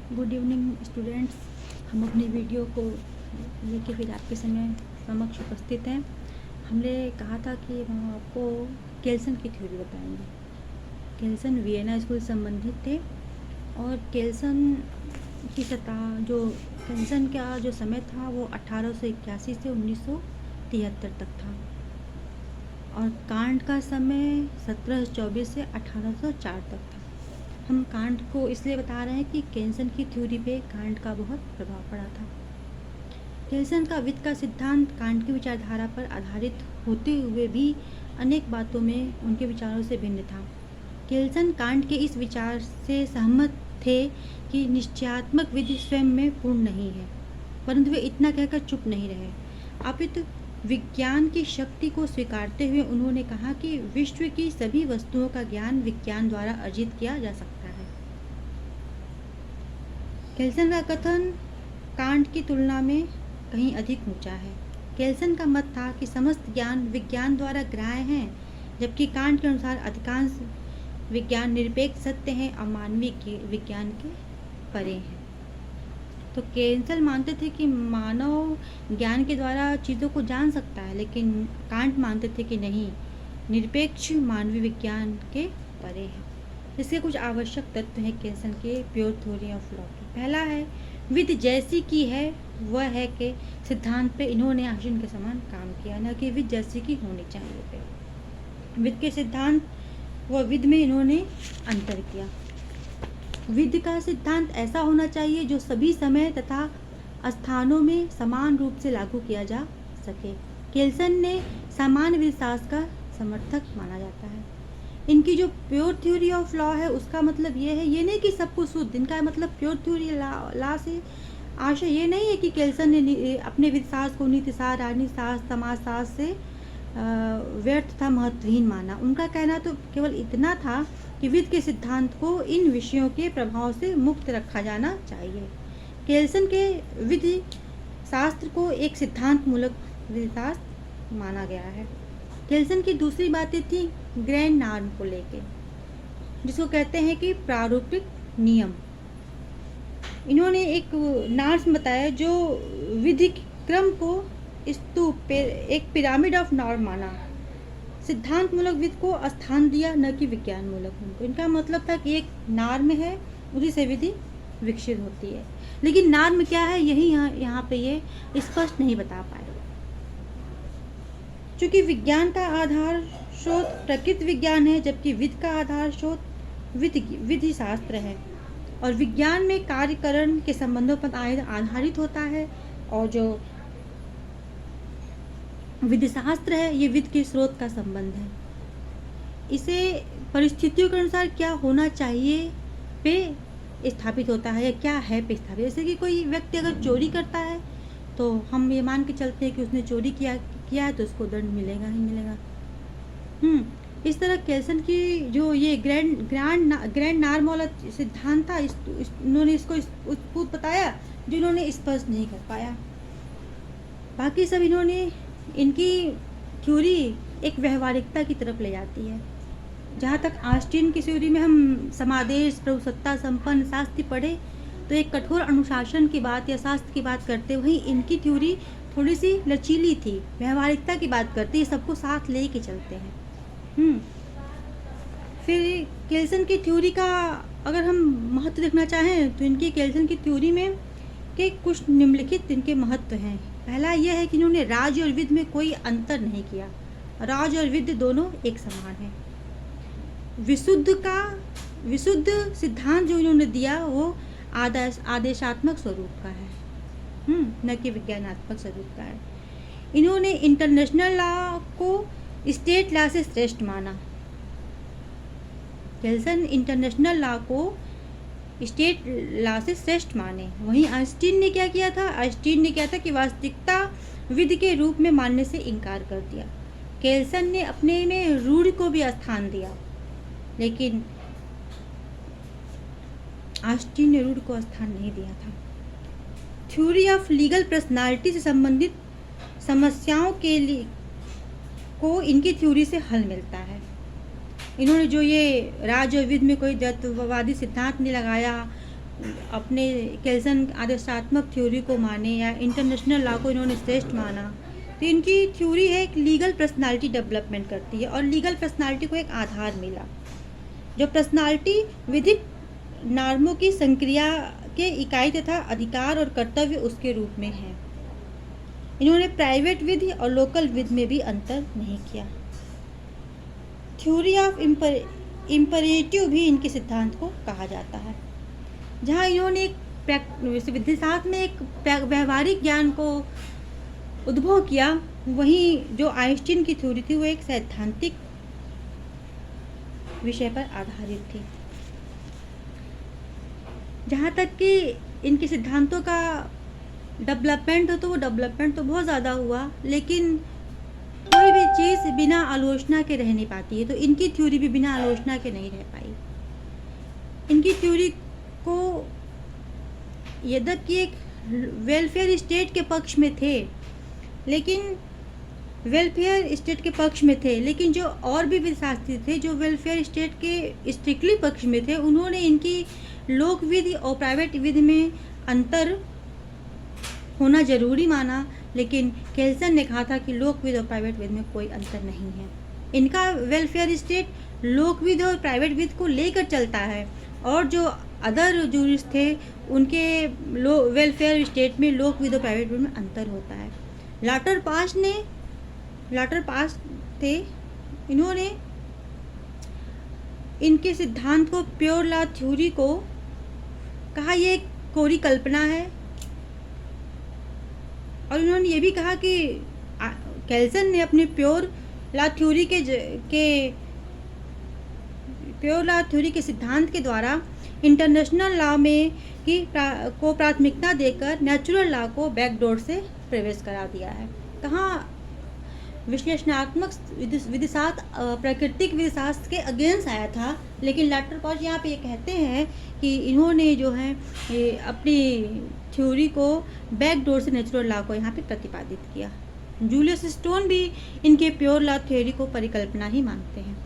Good evening students. हम अपनी video को लेके फिर आपके समय समक्ष उपस्थित हैं। हमने कहा था कि हम आपको केल्सन की थ्योरी बताएंगे। केल्सन वियना स्कूल संबंधित थे और केल्सन की केल्सन का जो समय था वो 1881 से 1973 तक था और कांट का समय 1724 से 1804 तक था। हम कांट को इसलिए बता रहे हैं कि केल्सन की थ्योरी पे कांट का बहुत प्रभाव पड़ा था। केल्सन का वित्त का सिद्धांत कांट की विचारधारा पर आधारित होते हुए भी अनेक बातों में उनके विचारों से भिन्न था। केल्सन कांट के इस विचार से सहमत थे कि निश्चयात्मक विधि स्वयं में पूर्ण नहीं है, परंतु वे इतना कहकर चुप नहीं रहे। अपितु विज्ञान की शक्ति को स्वीकारते हुए उन्होंने कहा कि विश्व की सभी वस्तुओं का ज्ञान विज्ञान द्वारा अर्जित किया जा सकता है। केल्सन का कथन कांट की तुलना में कहीं अधिक ऊंचा है। केल्सन का मत था कि समस्त ज्ञान विज्ञान द्वारा ग्राह्य हैं, जबकि कांट के अनुसार अधिकांश विज्ञान निरपेक्ष सत्य हैं और मानवीय विज्ञान के परे हैं। तो केल्सन मानते थे कि मानव ज्ञान के द्वारा चीज़ों को जान सकता है, लेकिन कांट मानते थे कि नहीं, निरपेक्ष मानवीय विज्ञान के परे है। इसके कुछ आवश्यक तत्व हैं केल्सन के प्योर थ्योरी ऑफ लॉ के। पहला है, विधि जैसी की है वह है कि सिद्धांत पे इन्होंने आइंस्टीन के समान काम किया, न कि विधि जैसी की होनी चाहिए पे। विधि के सिद्धांत व विधि में इन्होंने अंतर किया। विधि का सिद्धांत ऐसा होना चाहिए जो सभी समय तथा स्थानों में समान रूप से लागू किया जा सके। केल्सन ने सामान्य विधिशास्त्र का समर्थक माना जाता है। इनकी जो प्योर थ्योरी ऑफ लॉ है उसका मतलब ये है, ये नहीं कि सब कुछ शुद्ध, इनका मतलब प्योर थ्योरी लॉ से आशय ये नहीं है कि केल्सन ने अपने विधिशास्त्र को नीतिशास्त्र, राजनीतिशास्त्र, समाजशास्त्र से व्यर्थ तथा महत्वहीन माना। उनका कहना तो केवल इतना था कि विधि के सिद्धांत को इन विषयों के प्रभाव से मुक्त रखा जाना चाहिए। केल्सन के विधि शास्त्र को एक सिद्धांत मूलक विधिशास्त्र माना गया है। केल्सन की दूसरी बातें थी ग्रैंड नॉर्म को लेके, जिसको कहते हैं कि प्रारूपिक नियम। इन्होंने एक नॉर्म बताया जो विधि क्रम को स्तूप एक पिरामिड ऑफ नॉर्म माना। सिद्धांत मूलक विधि को स्थान दिया, न कि विज्ञान मूलक उनको। इनका मतलब था कि एक नॉर्म है, उसी से विधि विकसित होती है, लेकिन नॉर्म क्या है यही यहाँ पे ये स्पष्ट नहीं बता पाए। चूँकि विज्ञान का आधार स्रोत प्रकृति विज्ञान है, जबकि विधि का आधार स्रोत विधि शास्त्र है, और विज्ञान में कार्यकरण के संबंधों पर आधारित होता है, और जो विधि शास्त्र है ये विधि के स्रोत का संबंध है। इसे परिस्थितियों के अनुसार क्या होना चाहिए पे स्थापित होता है, या क्या है पे स्थापित। जैसे कि कोई व्यक्ति अगर चोरी करता है तो हम ये मान के चलते हैं कि उसने चोरी किया है तो उसको दंड मिलेगा ही मिलेगा। इस तरह केल्सन की जो ये ग्रैंड नॉर्म वाला सिद्धांत था, इन्होंने इसको बताया जो इन्होंने स्पष्ट नहीं कर पाया। बाकी सब इनकी थ्योरी एक व्यवहारिकता की तरफ ले जाती है। जहाँ तक आइंस्टीन की थ्योरी में हम समादेश, प्रभुसत्ता संपन्न शास्त्र पढ़े तो एक कठोर अनुशासन की बात या शास्त्र की बात करते, वहीं इनकी थ्योरी थोड़ी सी लचीली थी, व्यवहारिकता की बात करती है, सबको साथ ले के चलते हैं। फिर केल्सन की थ्योरी का अगर हम महत्व देखना चाहें तो इनकी केल्सन की थ्योरी में के कुछ निम्नलिखित इनके महत्व हैं। पहला यह है कि इन्होंने राज और विधि में कोई अंतर नहीं किया। राज और विधि दोनों एक समान है। विशुद्ध सिद्धांत जो इन्होंने दिया वो आदेशात्मक स्वरूप का है, न कि विज्ञानात्मक स्वरूप का है। इन्होंने इंटरनेशनल लॉ को स्टेट लॉ से श्रेष्ठ माना। केल्सन इंटरनेशनल लॉ को स्टेट लॉ से श्रेष्ठ माने। वहीं आइंस्टीन ने क्या किया था? आइंस्टीन ने क्या था कि वास्तविकता विधि के रूप में मानने से इनकार कर दिया। केल्सन ने अपने में रूढ़ को भी स्थान दिया, लेकिन आइंस्टीन ने रूढ़ को स्थान नहीं दिया था। थ्योरी ऑफ लीगल पर्सनालिटी से संबंधित समस्याओं के लिए को इनकी थ्योरी से हल मिलता है। इन्होंने जो ये राज और विधि में कोई द्वैतवादी सिद्धांत नहीं लगाया, अपने केल्सन आदेशात्मक थ्योरी को माने या इंटरनेशनल लॉ को इन्होंने श्रेष्ठ माना, तो इनकी थ्योरी है एक लीगल पर्सनालिटी डेवलपमेंट करती है और लीगल पर्सनालिटी को एक आधार मिला। जो पर्सनालिटी विधिक नॉर्मों की संक्रिया के इकाई तथा अधिकार और कर्तव्य उसके रूप में है। इन्होंने प्राइवेट विधि और लोकल विधि में भी अंतर नहीं किया। थ्योरी ऑफ इम्परेटिव भी इनके सिद्धांत को कहा जाता है, जहाँ इन्होंने एक विधिशास्त्र में एक व्यवहारिक ज्ञान को उद्भव किया, वहीं जो आइंस्टीन की थ्योरी थी वो एक सैद्धांतिक विषय पर आधारित थी। जहाँ तक कि इनके सिद्धांतों का डेवलपमेंट हो तो वो डेवलपमेंट तो बहुत ज़्यादा हुआ, लेकिन कोई भी चीज़ बिना आलोचना के रह नहीं पाती है, तो इनकी थ्योरी भी बिना आलोचना के नहीं रह पाई। इनकी थ्योरी को यद्यपि एक वेलफेयर स्टेट के पक्ष में थे, लेकिन वेलफेयर स्टेट के पक्ष में थे, लेकिन जो और भी विधिशास्त्री थे जो वेलफेयर स्टेट के स्ट्रिक्टली पक्ष में थे, उन्होंने इनकी लोक विधि और प्राइवेट विधि में अंतर होना जरूरी माना, लेकिन केल्सन ने कहा था कि लोक विधि और प्राइवेट विधि में कोई अंतर नहीं है। इनका वेलफेयर स्टेट लोक विधि और प्राइवेट विधि को लेकर चलता है, और जो अदर जूरिस्ट थे उनके वेलफेयर स्टेट में लोक विधि और प्राइवेट विधि में अंतर होता है। लाटर पास थे, इन्होंने इनके सिद्धांत को प्योर लॉ थ्योरी को कहा ये एक कोरी कल्पना है, और उन्होंने ये भी कहा कि केल्सन ने अपने प्योर लॉ थ्योरी के सिद्धांत के द्वारा इंटरनेशनल लॉ में को प्राथमिकता देकर नेचुरल लॉ को बैकडोर से प्रवेश करा दिया है। कहाँ विश्लेषणात्मक विधिशास्त्र प्राकृतिक विधिशास्त्र के अगेंस्ट आया था, लेकिन लैटर पॉज यहाँ पे ये कहते हैं कि इन्होंने जो है अपनी थ्योरी को बैकडोर से नेचुरल लॉ को यहाँ पे प्रतिपादित किया। जूलियस स्टोन भी इनके प्योर लॉ थ्योरी को परिकल्पना ही मानते हैं,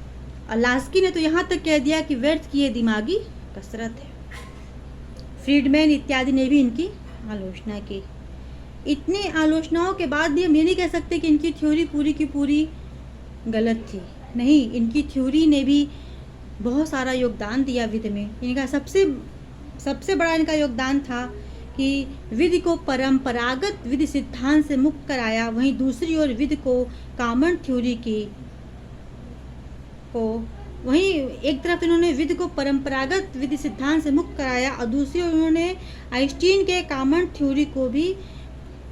और लास्की ने तो यहाँ तक कह दिया कि व्यर्थ की ये दिमागी कसरत है। फ्रीडमैन इत्यादि ने भी इनकी आलोचना की। इतनी आलोचनाओं के बाद भी हम ये नहीं कह सकते कि इनकी थ्योरी पूरी की पूरी गलत थी। नहीं, इनकी थ्योरी ने भी बहुत सारा योगदान दिया विधि में। इनका सबसे बड़ा इनका योगदान था कि विधि को परंपरागत विधि सिद्धांत से मुक्त कराया, वहीं दूसरी ओर विधि को कॉमन थ्योरी वहीं एक तरफ इन्होंने विधि को परंपरागत विधि सिद्धांत से मुक्त कराया, और दूसरी ओर उन्होंने आइंस्टीन के कॉमन थ्योरी को भी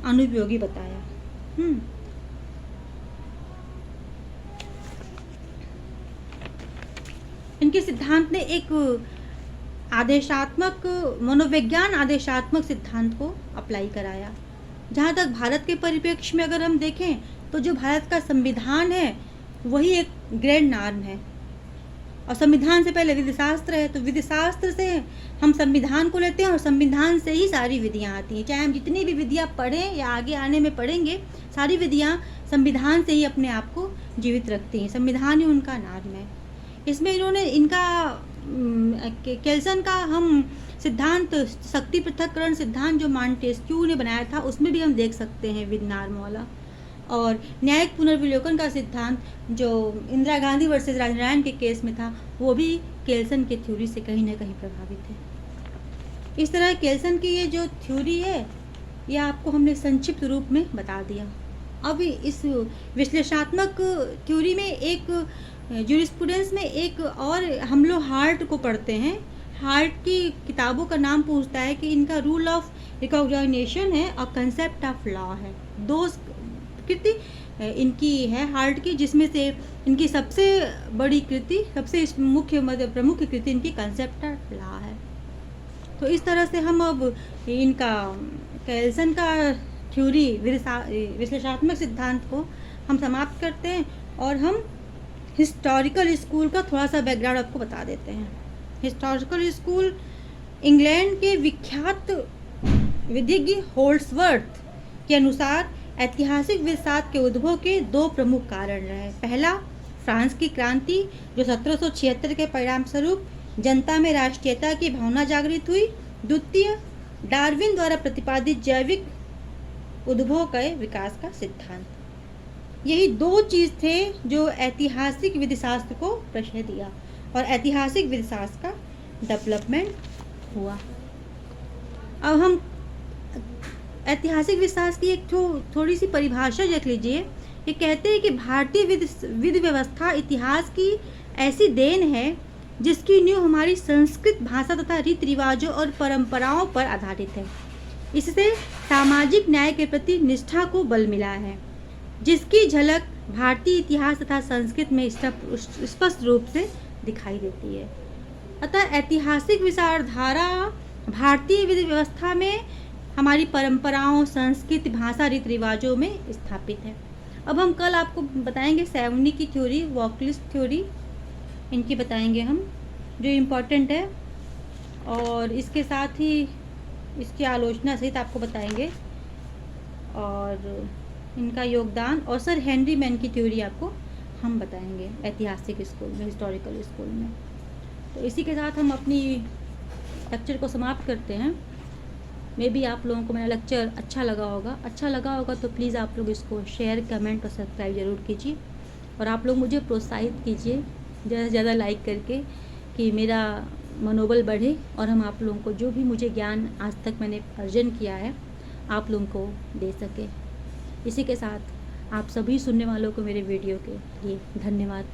अनुपयोगी बताया। इनके सिद्धांत ने एक मनोविज्ञान आदेशात्मक सिद्धांत को अप्लाई कराया। जहाँ तक भारत के परिप्रेक्ष्य में अगर हम देखें तो जो भारत का संविधान है वही एक ग्रैंड नॉर्म है, और संविधान से पहले विधिशास्त्र है, तो विधिशास्त्र से हम संविधान को लेते हैं और संविधान से ही सारी विधियाँ आती हैं। चाहे हम जितनी भी विधियाँ पढ़ें या आगे आने में पढ़ेंगे, सारी विधियाँ संविधान से ही अपने आप को जीवित रखती हैं। संविधान ही उनका नॉर्म है। इसमें इन्होंने केल्सन का हम सिद्धांत शक्ति पृथक्करण सिद्धांत जो मॉन्टेस्क्यू ने बनाया था उसमें भी हम देख सकते हैं विद नॉर्म वाला, और न्यायिक पुनर्विलोकन का सिद्धांत जो इंदिरा गांधी वर्सेस राजनारायण के केस में था वो भी केल्सन की थ्योरी से कहीं ना कहीं प्रभावित है। इस तरह केल्सन की ये जो थ्योरी है ये आपको हमने संक्षिप्त रूप में बता दिया। अब इस विश्लेषणात्मक थ्योरी में एक जूरिस्प्रूडेंस में एक और हम लोग हार्ट को पढ़ते हैं। हार्ट की किताबों का नाम पूछता है कि इनका रूल ऑफ रिकॉग्निशन है और कंसेप्ट ऑफ लॉ है। दो कृति इनकी है हार्ट की, जिसमें से इनकी सबसे बड़ी कृति, सबसे मुख्य प्रमुख कृति इनकी कंसेप्ट ऑफ लॉ है। तो इस तरह से हम अब इनका केल्सन का थ्योरी विश्लेषणात्मक सिद्धांत को हम समाप्त करते हैं, और हम हिस्टोरिकल स्कूल का थोड़ा सा बैकग्राउंड आपको बता देते हैं। हिस्टोरिकल स्कूल इंग्लैंड के विख्यात विधिज्ञ होल्ड्सवर्थ के अनुसार ऐतिहासिक विधिशास्त्र के उद्भव के दो प्रमुख कारण रहे। पहला, फ्रांस की क्रांति जो 1776 के परिणाम स्वरूप जनता में राष्ट्रीयता की भावना जागृत हुई, द्वितीय, डार्विन द्वारा प्रतिपादित जैविक उद्भव के विकास का सिद्धांत। यही दो चीज़ थे जो ऐतिहासिक विधिशास्त्र को प्रश्रय दिया और ऐतिहासिक विधिशास्त्र का डेवलपमेंट हुआ। अब हम ऐतिहासिक विधिशास्त्र की एक थोड़ी सी परिभाषा देख लीजिए। ये कहते हैं कि भारतीय विधि व्यवस्था इतिहास की ऐसी देन है जिसकी नींव हमारी संस्कृत भाषा तथा रीति रिवाजों और परंपराओं पर आधारित है। इससे सामाजिक न्याय के प्रति निष्ठा को बल मिला है, जिसकी झलक भारतीय इतिहास तथा संस्कृत में स्पष्ट रूप से दिखाई देती है। अतः ऐतिहासिक विचारधारा भारतीय विधि व्यवस्था में हमारी परंपराओं, संस्कृति, भाषा, रीति रिवाजों में स्थापित है। अब हम कल आपको बताएंगे सैवनी की थ्योरी, वॉकलिस्ट थ्योरी, इनकी बताएंगे हम, जो इम्पोर्टेंट है, और इसके साथ ही इसकी आलोचना सहित आपको बताएंगे और इनका योगदान, और सर हेनरी मैन की थ्योरी आपको हम बताएंगे ऐतिहासिक स्कूल में, हिस्टोरिकल स्कूल में। तो इसी के साथ हम अपनी लेक्चर को समाप्त करते हैं। मे भी आप लोगों को मेरा लेक्चर अच्छा लगा होगा तो प्लीज़ आप लोग इसको शेयर, कमेंट और सब्सक्राइब ज़रूर कीजिए, और आप लोग मुझे प्रोत्साहित कीजिए ज़्यादा से ज़्यादा लाइक करके, कि मेरा मनोबल बढ़े और हम आप लोगों को जो भी मुझे ज्ञान आज तक मैंने अर्जन किया है आप लोगों को दे सके। इसी के साथ आप सभी सुनने वालों को मेरे वीडियो के लिए धन्यवाद।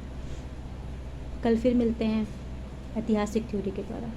कल फिर मिलते हैं ऐतिहासिक थ्योरी के द्वारा।